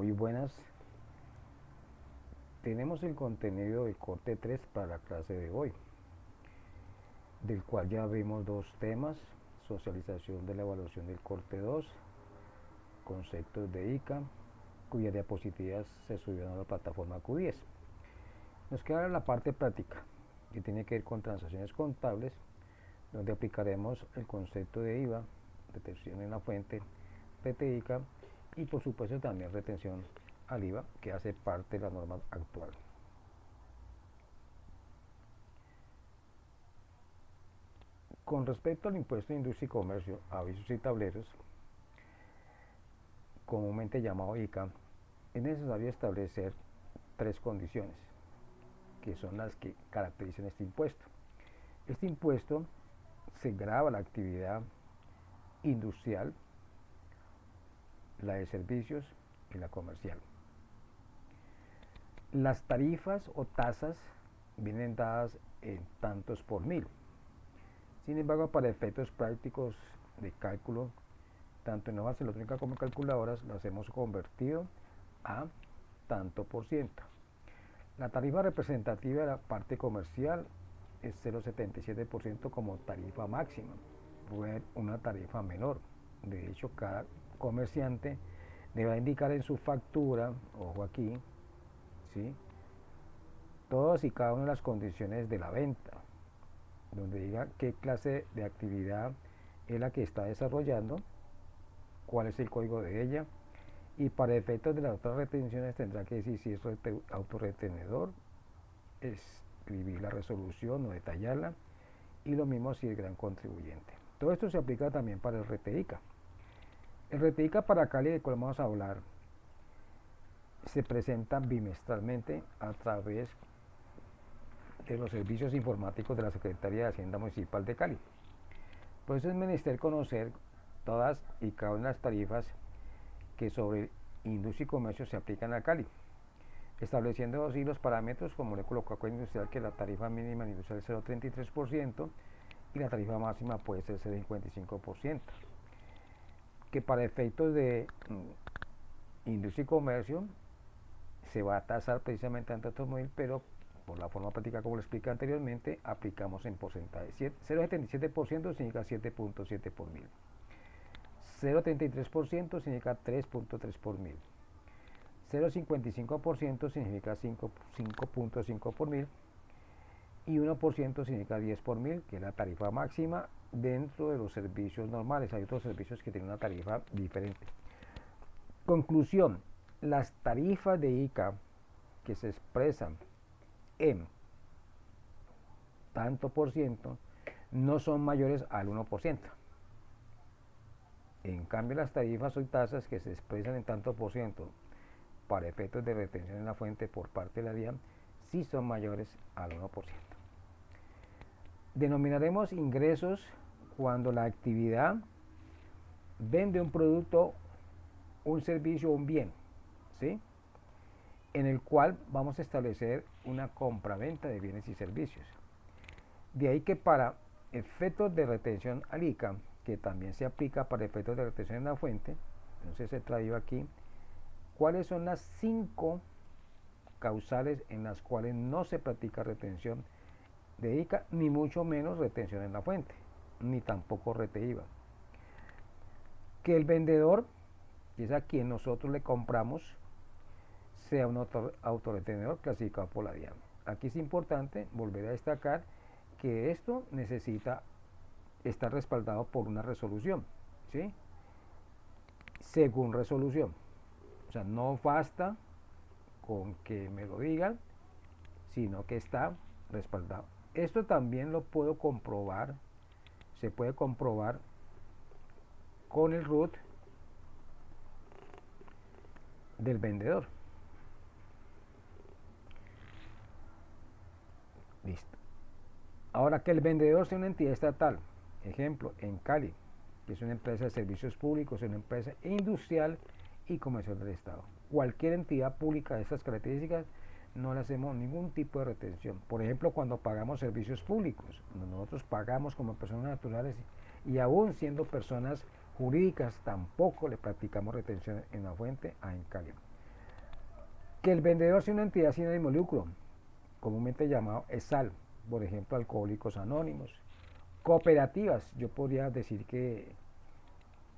Muy buenas. Tenemos el contenido del corte 3 para la clase de hoy, del cual ya vimos dos temas: socialización de la evaluación del corte 2, conceptos de ICA, cuyas diapositivas se subieron a la plataforma Q10. Nos queda la parte práctica, que tiene que ver con transacciones contables, donde aplicaremos el concepto de IVA, retención en la fuente, RTICA, y por supuesto también retención al IVA, que hace parte de la norma actual. Con respecto al impuesto de industria y comercio, avisos y tableros, comúnmente llamado ICA, es necesario establecer tres condiciones, que son las que caracterizan este impuesto. Este impuesto se grava la actividad industrial, la de servicios y la comercial. Las tarifas o tasas vienen dadas en tantos por mil. Sin embargo, para efectos prácticos de cálculo, tanto en hojas electrónicas como en calculadoras, las hemos convertido a tanto por ciento. La tarifa representativa de la parte comercial es 0,77% como tarifa máxima. Puede haber una tarifa menor. De hecho, cada comerciante debe indicar en su factura, ojo aquí, ¿sí?, todas y cada una de las condiciones de la venta, donde diga qué clase de actividad es la que está desarrollando, cuál es el código de ella, y para efectos de las otras retenciones tendrá que decir si es autorretenedor, escribir la resolución o detallarla, y lo mismo si es gran contribuyente. Todo esto se aplica también para el RTICA. El RTICA para Cali, del cual vamos a hablar, se presenta bimestralmente a través de los servicios informáticos de la Secretaría de Hacienda Municipal de Cali. Por eso es menester conocer todas y cada una de las tarifas que sobre industria y comercio se aplican a Cali, estableciendo así los parámetros, como le colocó acá industrial, que la tarifa mínima industrial es 0,33% y la tarifa máxima puede ser 0,55%, que para efectos de industria y comercio se va a tasar precisamente ante automóvil, pero por la forma práctica, como lo expliqué anteriormente, aplicamos en porcentaje. 0,77% significa 7.7 por mil. 0,33% significa 3.3 por mil. 0,55% significa 5.5 por mil. Y 1% significa 10 por mil, que es la tarifa máxima dentro de los servicios normales. Hay otros servicios que tienen una tarifa diferente. Conclusión: las tarifas de ICA que se expresan en tanto por ciento no son mayores al 1%. En cambio, las tarifas o tasas que se expresan en tanto por ciento para efectos de retención en la fuente por parte de la DIAN sí son mayores al 1%. Denominaremos ingresos cuando la actividad vende un producto, un servicio o un bien, ¿sí?, en el cual vamos a establecer una compra-venta de bienes y servicios. De ahí que para efectos de retención al ICA, que también se aplica para efectos de retención en la fuente, entonces he traído aquí cuáles son las 5 causales en las cuales no se practica retención de ICA, ni mucho menos retención en la fuente, ni tampoco RTIVA. Que el vendedor, que es a quien nosotros le compramos, sea un autorretenedor clasificado por la DIAN. Aquí es importante volver a destacar que esto necesita estar respaldado por una resolución, ¿sí?, según resolución. O sea, no basta con que me lo digan, sino que está respaldado. Esto también lo puedo comprobar, se puede comprobar con el RUT del vendedor. Listo. Ahora, que el vendedor sea una entidad estatal, ejemplo, en Cali, que es una empresa de servicios públicos, es una empresa industrial y comercial del Estado. Cualquier entidad pública de estas características no le hacemos ningún tipo de retención. Por ejemplo, cuando pagamos servicios públicos, nosotros pagamos como personas naturales y aún siendo personas jurídicas tampoco le practicamos retención en la fuente a Cali. Que el vendedor sea una entidad sin ánimo de lucro, comúnmente llamado ESAL, por ejemplo, Alcohólicos Anónimos. Cooperativas, yo podría decir que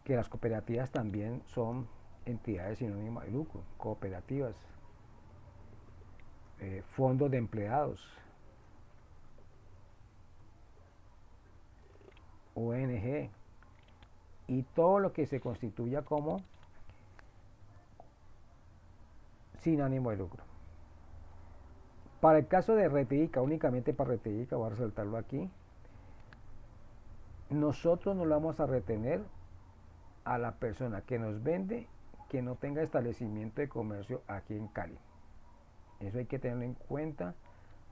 las cooperativas también son entidades sin ánimo de lucro, cooperativas, fondos de empleados, ONG, y todo lo que se constituya como sin ánimo de lucro. Para el caso de Reteíca, únicamente para Reteíca, voy a resaltarlo aquí, nosotros no lo vamos a retener a la persona que nos vende que no tenga establecimiento de comercio aquí en Cali. Eso hay que tenerlo en cuenta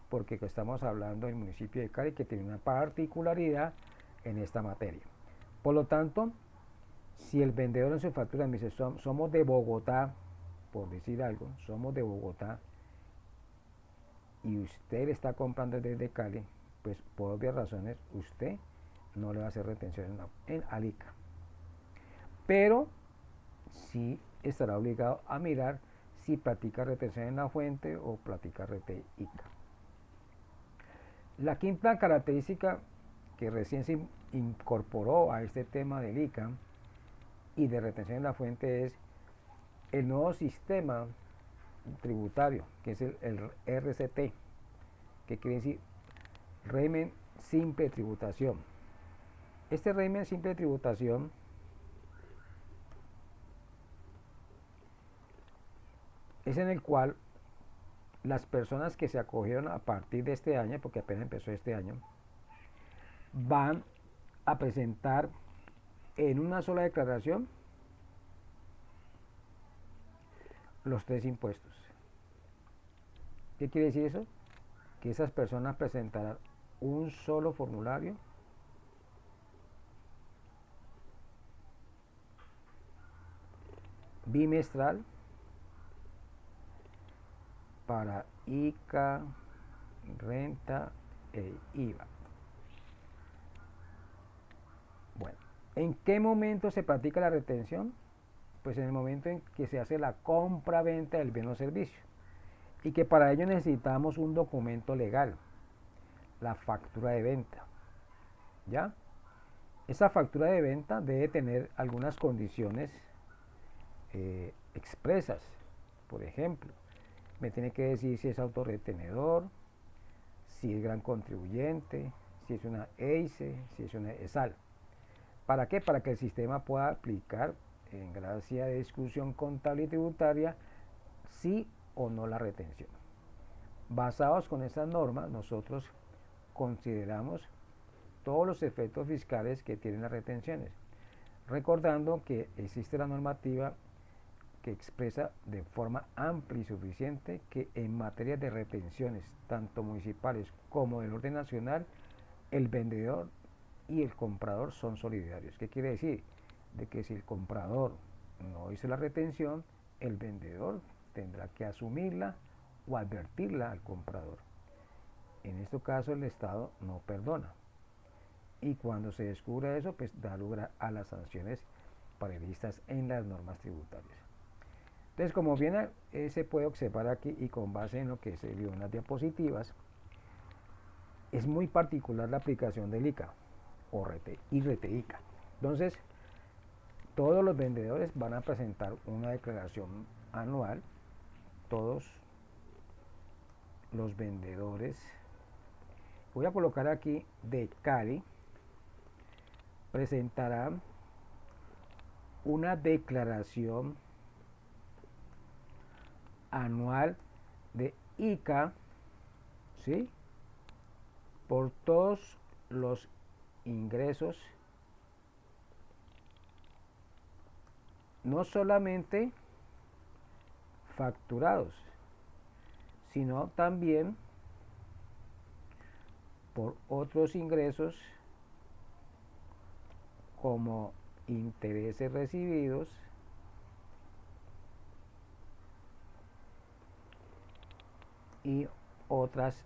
porque estamos hablando del municipio de Cali que tiene una particularidad en esta materia. Por lo tanto, si el vendedor en su factura me dice somos de Bogotá, por decir algo, somos de Bogotá y usted está comprando desde Cali, pues por obvias razones usted no le va a hacer retención en Alica. Pero sí estará obligado a mirar si practica retención en la fuente o practica Reteíca. La quinta característica que recién se incorporó a este tema del ICA y de retención en la fuente es el nuevo sistema tributario, que es el RCT, que quiere decir régimen simple de tributación. Este régimen simple de tributación es en el cual las personas que se acogieron a partir de este año, porque apenas empezó este año, van a presentar en una sola declaración los 3 impuestos. ¿Qué quiere decir eso? Que esas personas presentarán un solo formulario bimestral para ICA, renta e IVA. Bueno, ¿en qué momento se practica la retención? Pues en el momento en que se hace la compra-venta del bien o servicio y que para ello necesitamos un documento legal, la factura de venta. ¿Ya? Esa factura de venta debe tener algunas condiciones expresas. Por ejemplo, me tiene que decir si es autorretenedor, si es gran contribuyente, si es una EICE, si es una ESAL. ¿Para qué? Para que el sistema pueda aplicar en gracia de discusión contable y tributaria sí o no la retención. Basados con estas normas, nosotros consideramos todos los efectos fiscales que tienen las retenciones, recordando que existe la normativa que expresa de forma amplia y suficiente que en materia de retenciones, tanto municipales como del orden nacional, el vendedor y el comprador son solidarios. ¿Qué quiere decir? De que si el comprador no hizo la retención, el vendedor tendrá que asumirla o advertirla al comprador. En este caso el Estado no perdona. Y cuando se descubre eso, pues da lugar a las sanciones previstas en las normas tributarias. Entonces, como bien se puede observar aquí y con base en lo que se vio en las diapositivas, es muy particular la aplicación del ICA y Reteíca. Entonces, todos los vendedores van a presentar una declaración anual, todos los vendedores, voy a colocar aquí de Cali, presentarán una declaración anual de ICA, ¿sí? Por todos los ingresos, no solamente facturados, sino también por otros ingresos como intereses recibidos, y otras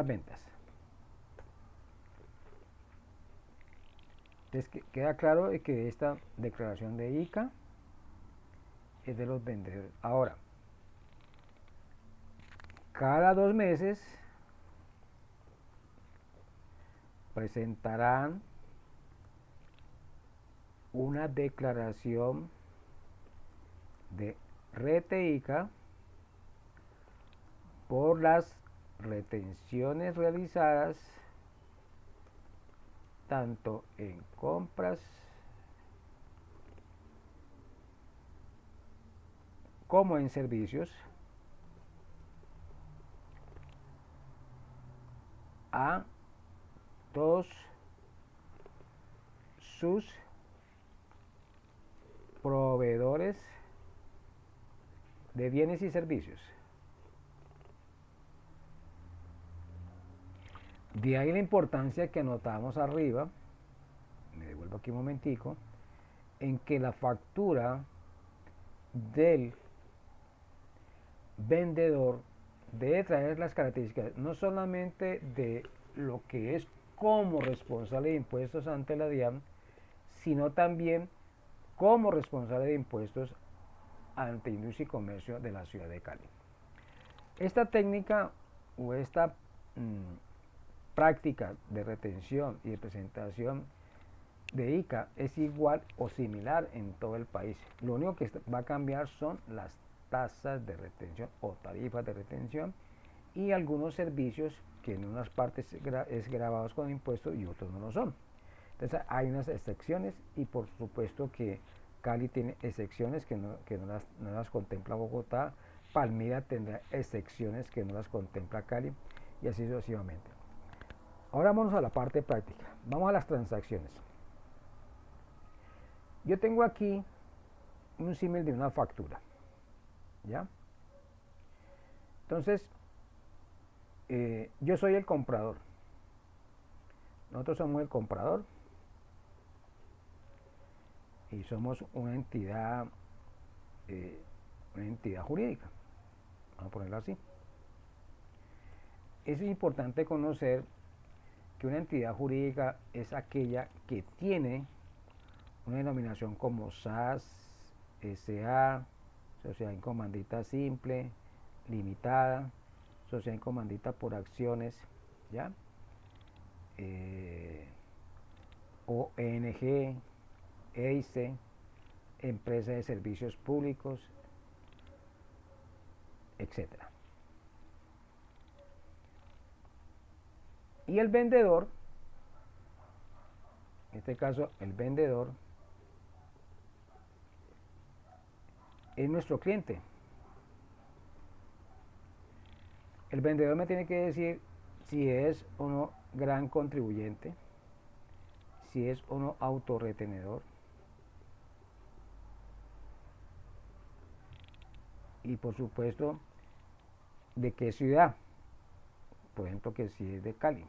ventas. Entonces queda claro que esta declaración de ICA es de los vendedores. Ahora, cada 2 meses presentarán una declaración de RTICA por las retenciones realizadas tanto en compras como en servicios a todos sus proveedores de bienes y servicios. De ahí la importancia que anotamos arriba, me devuelvo aquí un momentico, en que la factura del vendedor debe traer las características no solamente de lo que es como responsable de impuestos ante la DIAN, sino también como responsable de impuestos ante Industria y Comercio de la ciudad de Cali. Esta técnica o esta práctica de retención y de presentación de ICA es igual o similar en todo el país. Lo único que va a cambiar son las tasas de retención o tarifas de retención y algunos servicios que en unas partes es grabados con impuestos y otros no lo son. Entonces hay unas excepciones y por supuesto que Cali tiene excepciones que no las contempla Bogotá, Palmira tendrá excepciones que no las contempla Cali y así sucesivamente. Ahora vamos a la parte práctica, vamos a las transacciones. Yo tengo aquí un símil de una factura, ¿ya? Entonces, yo soy el comprador. Nosotros somos el comprador y somos una entidad jurídica. Vamos a ponerlo así. Es importante conocer que una entidad jurídica es aquella que tiene una denominación como SAS, SA, Sociedad en Comandita Simple, Limitada, Sociedad en Comandita por Acciones, ¿ya? ONG, EICE, Empresa de Servicios Públicos, etc. Y el vendedor, en este caso el vendedor, es nuestro cliente. El vendedor me tiene que decir si es o no gran contribuyente, si es o no autorretenedor, y por supuesto de qué ciudad, por ejemplo que si es de Cali.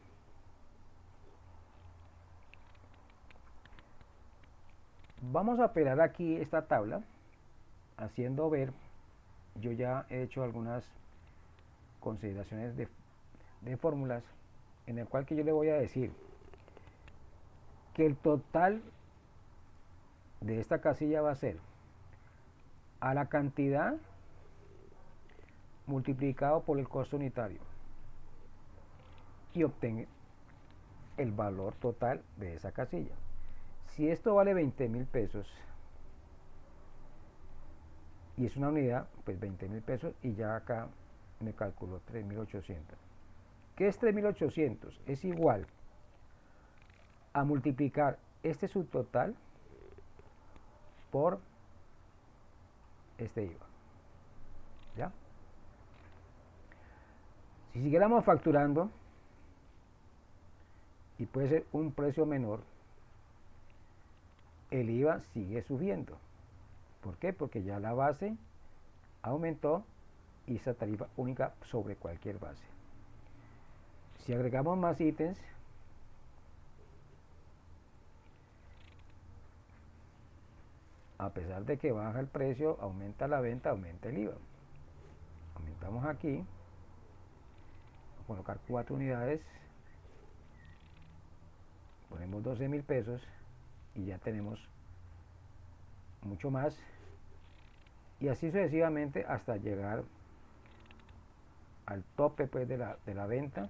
Vamos a operar aquí esta tabla haciendo ver, yo ya he hecho algunas consideraciones de fórmulas en el cual que yo le voy a decir que el total de esta casilla va a ser a la cantidad multiplicado por el costo unitario y obtengo el valor total de esa casilla. Si esto vale 20.000 pesos y es una unidad, pues 20.000 pesos y ya acá me calculo 3.800. ¿Qué es 3.800? Es igual a multiplicar este subtotal por este IVA. ¿Ya? Si siguiéramos facturando, y puede ser un precio menor, el IVA sigue subiendo. ¿Por qué? Porque ya la base aumentó y esa tarifa única sobre cualquier base. Si agregamos más ítems, a pesar de que baja el precio, aumenta la venta, aumenta el IVA. Aumentamos aquí, vamos a colocar 4 unidades, ponemos 12.000 pesos y ya tenemos mucho más y así sucesivamente hasta llegar al tope pues de la venta,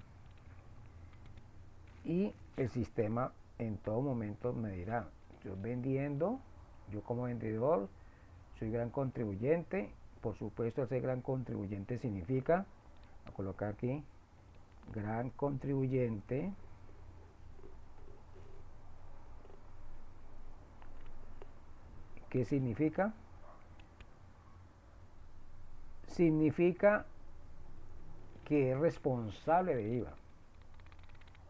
y el sistema en todo momento me dirá, yo vendiendo, yo como vendedor soy gran contribuyente. Por supuesto, ser gran contribuyente significa, voy a colocar aquí, gran contribuyente ¿qué significa? Significa que es responsable de IVA.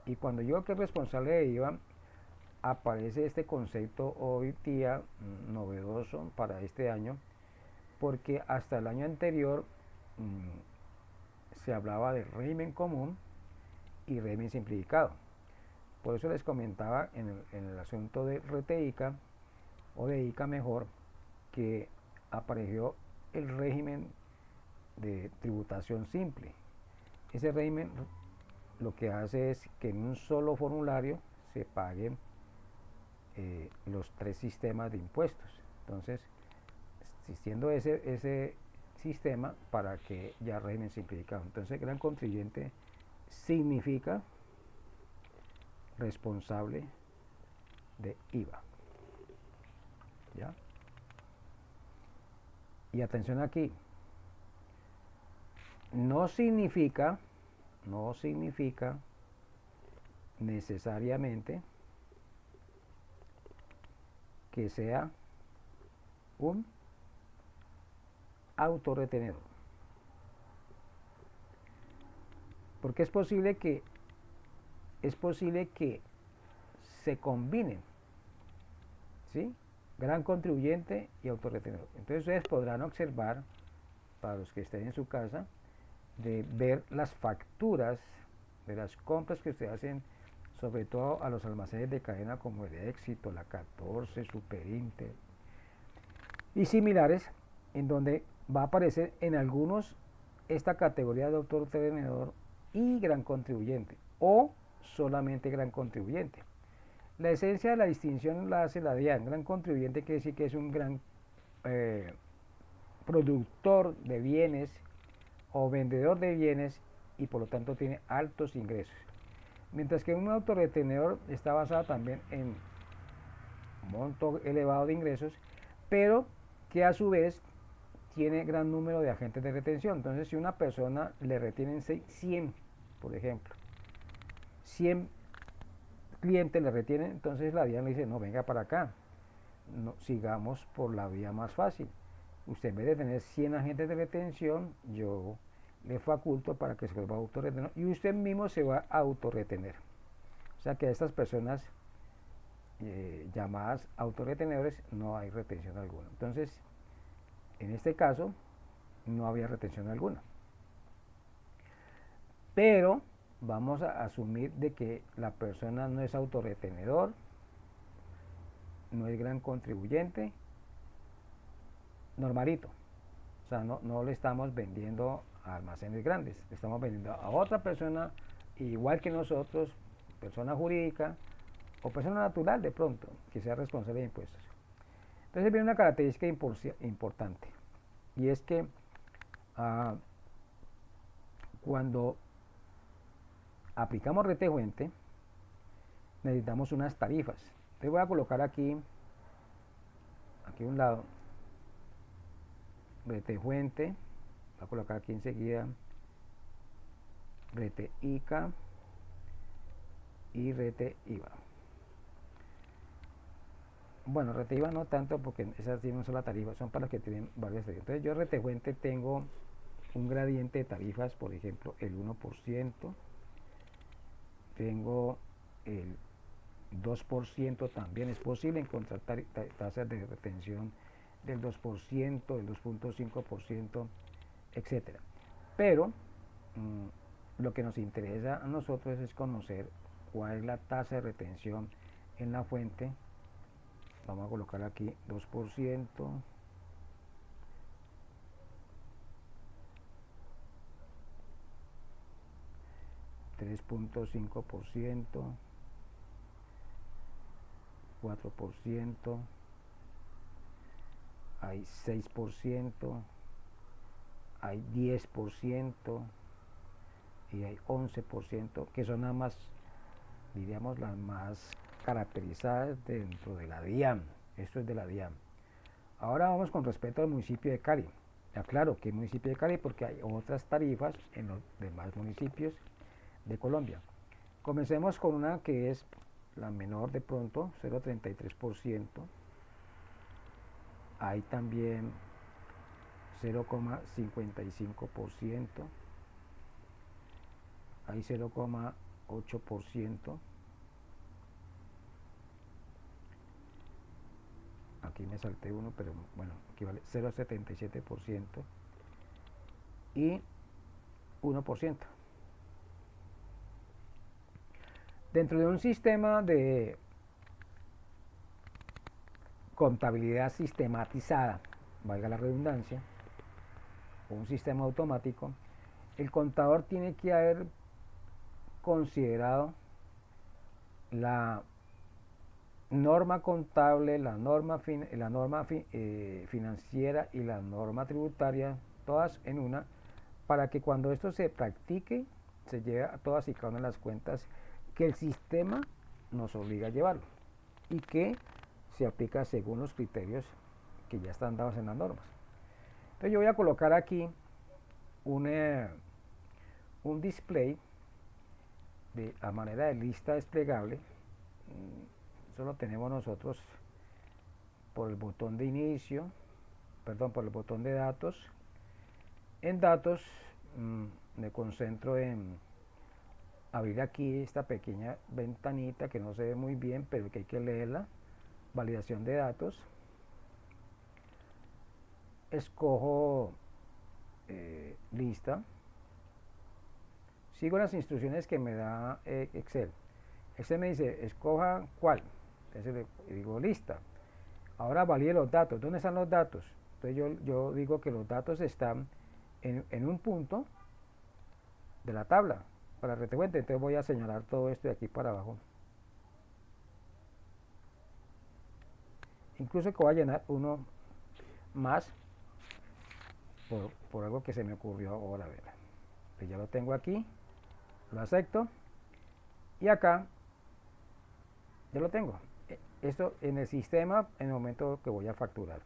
Y cuando yo que es responsable de IVA, aparece este concepto hoy día novedoso para este año, porque hasta el año anterior se hablaba de régimen común y régimen simplificado. Por eso les comentaba en el asunto de RTICA, o de ICA mejor, que apareció el régimen de tributación simple. Ese régimen lo que hace es que en un solo formulario se paguen los 3 sistemas de impuestos. Entonces, existiendo ese sistema, para que ya régimen simplificado. Entonces, gran contribuyente significa responsable de IVA. ¿Ya? Y atención aquí, no significa necesariamente que sea un autorretenedor, porque es posible que se combinen, ¿sí? Gran contribuyente y autorretenedor. Entonces ustedes podrán observar, para los que estén en su casa, de ver las facturas de las compras que ustedes hacen, sobre todo a los almacenes de cadena como el Éxito, la 14, Super Inter y similares, en donde va a aparecer en algunos esta categoría de autorretenedor y gran contribuyente, o solamente gran contribuyente. La esencia de la distinción la hace la DIAN. Gran contribuyente quiere decir que es un gran productor de bienes o vendedor de bienes, y por lo tanto tiene altos ingresos. Mientras que un autorretenedor está basado también en monto elevado de ingresos, pero que a su vez tiene gran número de agentes de retención. Entonces, si una persona le retienen 100, por ejemplo, 100 clientes le retienen, entonces la DIAN le dice, no, venga para acá, no, sigamos por la vía más fácil. Usted, en vez de tener 100 agentes de retención, yo le faculto para que se vuelva autorretenedor, y usted mismo se va a autorretener. O sea que a estas personas llamadas autorretenedores no hay retención alguna. Entonces, en este caso, no había retención alguna. Pero vamos a asumir de que la persona no es autorretenedor, no es gran contribuyente, normalito. O sea, no le estamos vendiendo a almacenes grandes, le estamos vendiendo a otra persona igual que nosotros, persona jurídica o persona natural de pronto, que sea responsable de impuestos. Entonces viene una característica importante, y es que cuando aplicamos retejuente necesitamos unas tarifas. Entonces voy a colocar aquí a un lado retejuente, voy a colocar aquí enseguida RTICA y RTIVA. Bueno, RTIVA no tanto, porque esas tienen una sola tarifa, son para los que tienen varias tarifas. Entonces yo retejuente tengo un gradiente de tarifas, por ejemplo el 1%, tengo el 2%, también es posible encontrar tasas de retención del 2%, del 2.5%, etcétera. Pero lo que nos interesa a nosotros es conocer cuál es la tasa de retención en la fuente. Vamos a colocar aquí 2%, 3.5%, 4%, hay 6%, hay 10% y hay 11%, que son nada más, diríamos, las más caracterizadas dentro de la DIAN. Esto es de la DIAN. Ahora vamos con respecto al municipio de Cali. Aclaro que municipio de Cali porque hay otras tarifas en los demás municipios de Colombia. Comencemos con una que es la menor de pronto, 0,33%. Hay también 0,55%. Hay 0,8%. Aquí me salté uno, pero bueno, equivale 0,77% y 1%. Dentro de un sistema de contabilidad sistematizada, valga la redundancia, o un sistema automático, el contador tiene que haber considerado la norma contable, la norma financiera y la norma tributaria, todas en una, para que cuando esto se practique, se lleve a todas y cada una de las cuentas que el sistema nos obliga a llevarlo y que se aplica según los criterios que ya están dados en las normas. Entonces yo voy a colocar aquí un display a manera de lista desplegable. Eso lo tenemos nosotros por el botón de inicio, perdón, por el botón de datos. En datos me concentro en abrir aquí esta pequeña ventanita que no se ve muy bien, pero que hay que leerla. Validación de datos. Escojo lista. Sigo las instrucciones que me da Excel. Excel me dice, escoja cuál. Entonces le digo lista. Ahora valide los datos. ¿Dónde están los datos? Entonces yo digo que los datos están en un punto de la tabla para retecuente. Entonces voy a señalar todo esto de aquí para abajo. Incluso que voy a llenar uno más por algo que se me ocurrió ahora. Pues ya lo tengo aquí, lo acepto y acá ya lo tengo. Esto en el sistema en el momento que voy a facturar.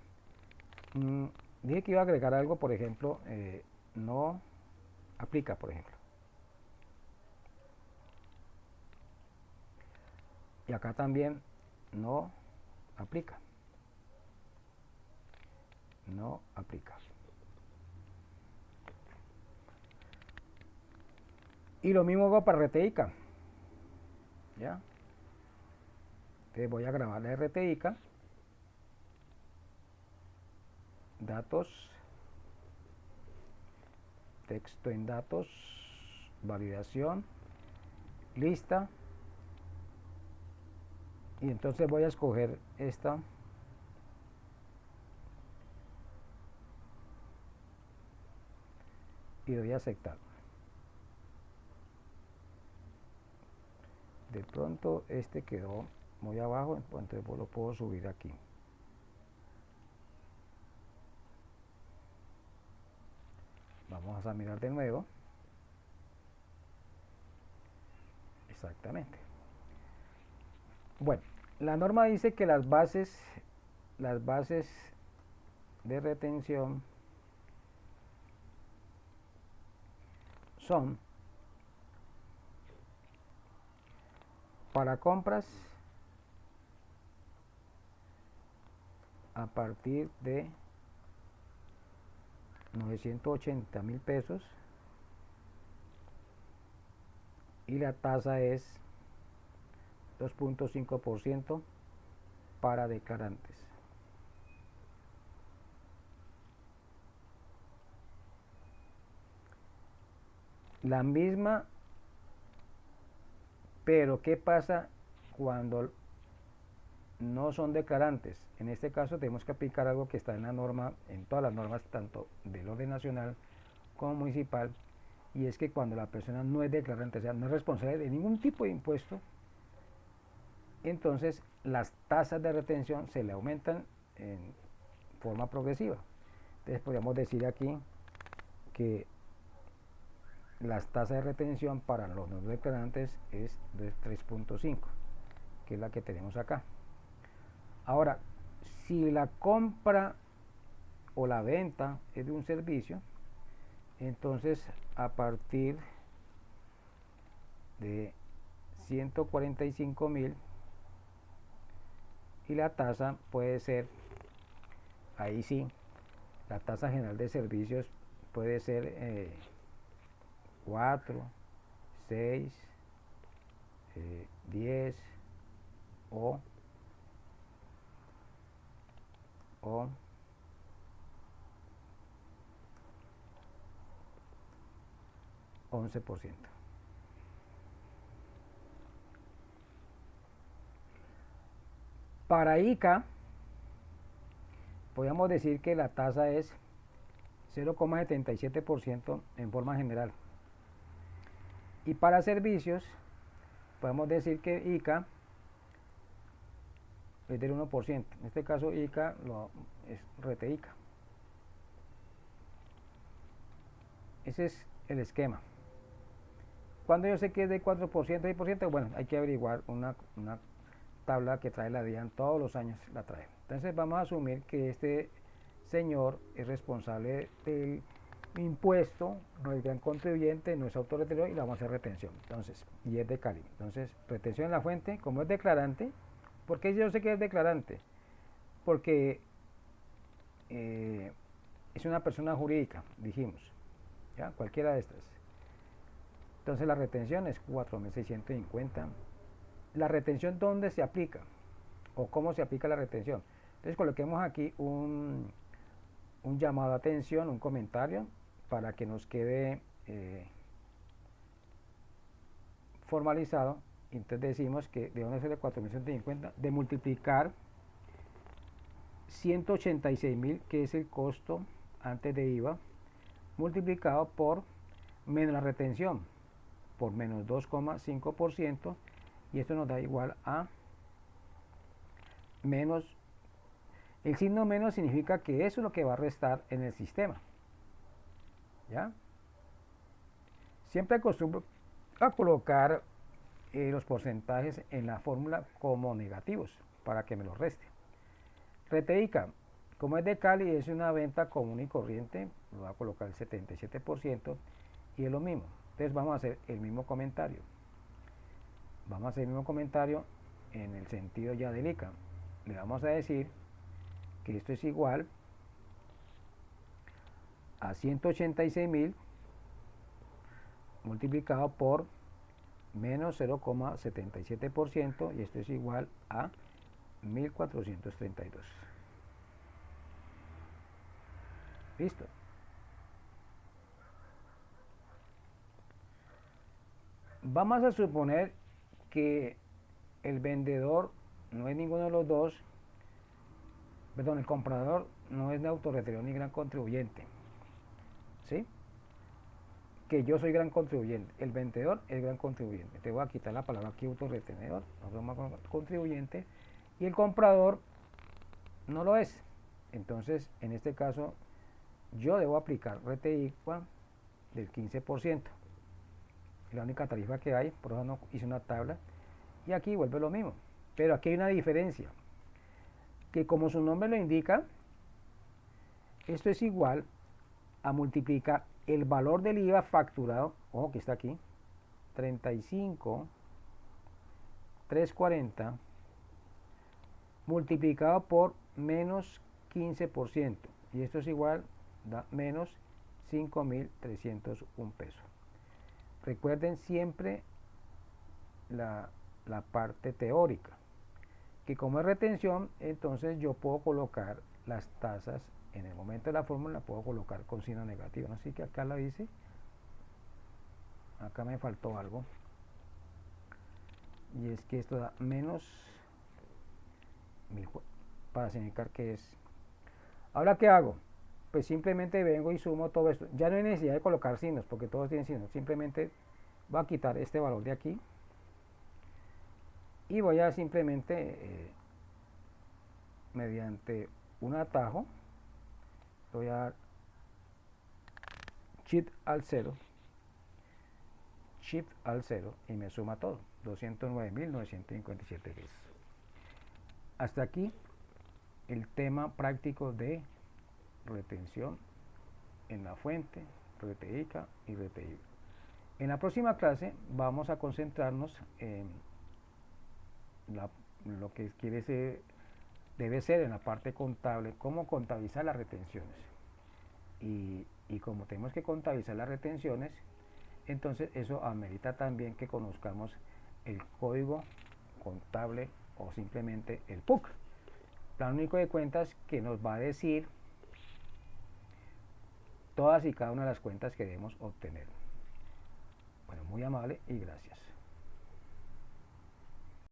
Dije que iba a agregar algo, por ejemplo, no aplica, por ejemplo. Y acá también no aplica. No aplica. Y lo mismo hago para RTICA. ¿Ya? Entonces voy a grabar la RTICA. Datos. Texto en datos. Validación. Lista. Y entonces voy a escoger esta. Y doy a aceptar. De pronto este quedó muy abajo, entonces lo puedo subir aquí. Vamos a mirar de nuevo. Exactamente. Bueno, la norma dice que las bases de retención son para compras a partir de 980.000 pesos y la tasa es 2.5% para declarantes. La misma, pero ¿qué pasa cuando no son declarantes? En este caso tenemos que aplicar algo que está en la norma, en todas las normas, tanto del orden nacional como municipal, y es que cuando la persona no es declarante, o sea, no es responsable de ningún tipo de impuesto, entonces las tasas de retención se le aumentan en forma progresiva. Entonces podríamos decir aquí que las tasas de retención para los no declarantes es de 3.5, que es la que tenemos acá. Ahora, si la compra o la venta es de un servicio, entonces a partir de 145.000 y la tasa puede ser, ahí sí, la tasa general de servicios puede ser 4, 6, 10 o 11%. Para ICA, podríamos decir que la tasa es 0,77% en forma general. Y para servicios, podemos decir que ICA es del 1%. En este caso, ICA es RTICA. Ese es el esquema. Cuando yo sé que es de 4%, 6%, bueno, hay que averiguar una tabla que trae la DIAN todos los años, la trae. Entonces vamos a asumir que este señor es responsable del impuesto, no es gran contribuyente, no es autorretenedor y le vamos a hacer retención. Entonces, y es de Cali. Entonces, retención en la fuente, como es declarante, ¿por qué yo sé que es declarante? Porque es una persona jurídica, dijimos, ¿ya? Cualquiera de estas. Entonces la retención es 4.650. La retención, ¿dónde se aplica? ¿O cómo se aplica la retención? Entonces coloquemos aquí un llamado a atención, un comentario, para que nos quede formalizado. Entonces decimos que debemos hacer de 4.150, de multiplicar 186.000, que es el costo antes de IVA, multiplicado por menos la retención, por menos 2,5%, y esto nos da igual a menos, el signo menos significa que eso es lo que va a restar en el sistema, ¿ya? Siempre acostumbro a colocar los porcentajes en la fórmula como negativos para que me los reste. RTICA, como es de Cali, es una venta común y corriente, lo voy a colocar el 77% y es lo mismo. Entonces vamos a hacer el mismo comentario. Vamos a hacer el mismo comentario en el sentido ya del ICA. Le vamos a decir que esto es igual a 186.000 multiplicado por menos 0,77% y esto es igual a 1.432. Listo. Vamos a suponer que el vendedor no es ninguno de los dos, perdón, el comprador no es ni autorretenedor ni gran contribuyente, ¿sí? Que yo soy gran contribuyente, el vendedor es gran contribuyente. Te voy a quitar la palabra aquí autorretenedor, no somos contribuyente, y el comprador no lo es. Entonces, en este caso, yo debo aplicar RTICA del 15%. La única tarifa que hay, por eso no hice una tabla, y aquí vuelve lo mismo. Pero aquí hay una diferencia, que como su nombre lo indica, esto es igual a multiplicar el valor del IVA facturado, ojo que está aquí, 35.340 multiplicado por menos 15%, y esto es igual, da menos 5.301 pesos. Recuerden siempre la parte teórica, que como es retención, entonces yo puedo colocar las tasas en el momento de la fórmula, puedo colocar con signo negativo. Así que acá la dice, acá me faltó algo, y es que esto da menos para significar que es. Ahora, ¿qué hago? Pues simplemente vengo y sumo todo esto. Ya no hay necesidad de colocar signos, porque todos tienen signos. Simplemente voy a quitar este valor de aquí y voy a simplemente mediante un atajo le voy a dar Shift al 0, Shift al 0 y me suma todo, 209.957 veces. Hasta aquí el tema práctico de retención en la fuente, RTICA y RTI. En la próxima clase vamos a concentrarnos en lo que debe ser en la parte contable, cómo contabilizar las retenciones. Y como tenemos que contabilizar las retenciones, entonces eso amerita también que conozcamos el código contable o simplemente el PUC, Plan Único de Cuentas, que nos va a decir todas y cada una de las cuentas que debemos obtener. Bueno, muy amable y gracias.